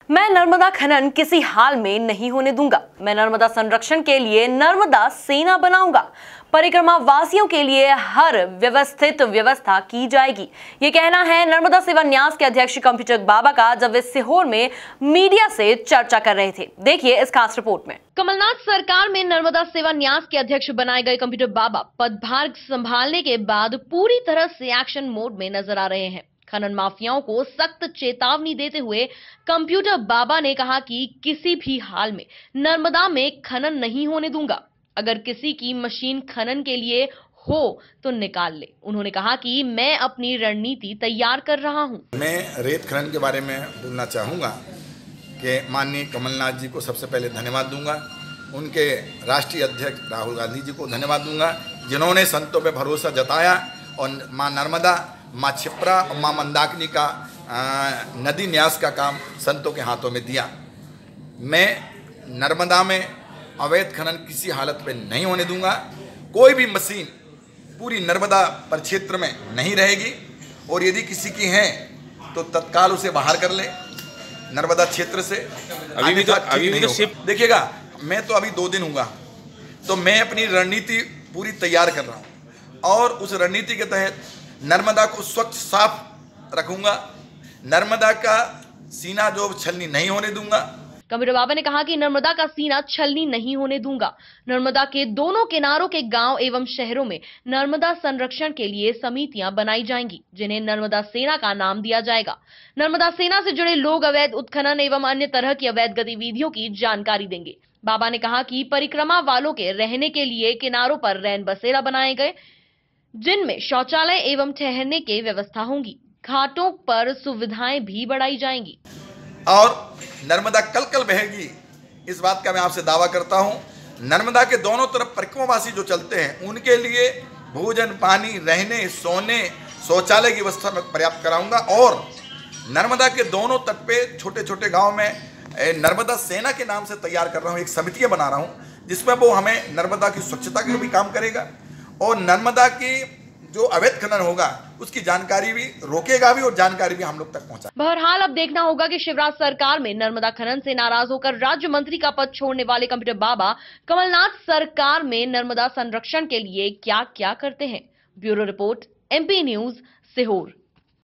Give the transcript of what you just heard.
मैं नर्मदा खनन किसी हाल में नहीं होने दूंगा। मैं नर्मदा संरक्षण के लिए नर्मदा सेना बनाऊंगा। परिक्रमा वासियों के लिए हर व्यवस्थित व्यवस्था की जाएगी। ये कहना है नर्मदा सेवा न्यास के अध्यक्ष कंप्यूटर बाबा का, जब वे सीहोर में मीडिया से चर्चा कर रहे थे। देखिए इस खास रिपोर्ट में। कमलनाथ सरकार में नर्मदा सेवा न्यास के अध्यक्ष बनाए गए कंप्यूटर बाबा पदभार संभालने के बाद पूरी तरह से एक्शन मोड में नजर आ रहे हैं। खनन माफियाओं को सख्त चेतावनी देते हुए कंप्यूटर बाबा ने कहा कि किसी भी हाल में नर्मदा में खनन नहीं होने दूंगा। अगर किसी की मशीन खनन के लिए हो तो निकाल ले। उन्होंने कहा कि मैं अपनी रणनीति तैयार कर रहा हूं। मैं रेत खनन के बारे में बोलना चाहूंगा कि माननीय कमलनाथ जी को सबसे पहले धन्यवाद दूंगा। उनके राष्ट्रीय अध्यक्ष राहुल गांधी जी को धन्यवाद दूंगा, जिन्होंने संतों पे भरोसा जताया और मां नर्मदा, माँ क्षिप्रा और माँ मंदाकिनी का नदी न्यास का काम संतों के हाथों में दिया। मैं नर्मदा में अवैध खनन किसी हालत में नहीं होने दूंगा। कोई भी मशीन पूरी नर्मदा परिक्षेत्र में नहीं रहेगी और यदि किसी की है तो तत्काल उसे बाहर कर ले नर्मदा क्षेत्र से। अभी तो देखिएगा, मैं तो अभी 2 दिन हुआ, तो मैं अपनी रणनीति पूरी तैयार कर रहा हूँ और उस रणनीति के तहत नर्मदा को स्वच्छ साफ रखूंगा। नर्मदा का सीना जो छलनी नहीं होने दूंगा। कंप्यूटर बाबा ने कहा कि नर्मदा का सीना छलनी नहीं होने दूंगा। नर्मदा के दोनों किनारों के गांव एवं शहरों में नर्मदा संरक्षण के लिए समितियां बनाई जाएंगी, जिन्हें नर्मदा सेना का नाम दिया जाएगा। नर्मदा सेना से जुड़े लोग अवैध उत्खनन एवं अन्य तरह की अवैध गतिविधियों की जानकारी देंगे। बाबा ने कहा कि परिक्रमा वालों के रहने के लिए किनारों पर रैन बसेरा बनाए गए, जिनमें शौचालय एवं ठहरने की व्यवस्था होगी। घाटों पर सुविधाएं भी बढ़ाई जाएंगी और नर्मदा कल कल बहेगी, इस बात का मैं आपसे दावा करता हूं। नर्मदा के दोनों तरफ परिक्रमावासी जो चलते हैं उनके लिए भोजन, पानी, रहने, सोने, शौचालय की व्यवस्था मैं पर्याप्त कराऊंगा और नर्मदा के दोनों तट पे छोटे छोटे गांव में नर्मदा सेना के नाम से तैयार कर रहा हूं, एक समितियां बना रहा हूं, जिसमें वो हमें नर्मदा की स्वच्छता का भी काम करेगा और नर्मदा की जो अवैध खनन होगा उसकी जानकारी भी रोकेगा भी और जानकारी भी हम लोग तक पहुंचा। बहरहाल अब देखना होगा कि शिवराज सरकार में नर्मदा खनन से नाराज होकर राज्य मंत्री का पद छोड़ने वाले कंप्यूटर बाबा कमलनाथ सरकार में नर्मदा संरक्षण के लिए क्या क्या करते हैं। Bureau report, MP news, Sehore.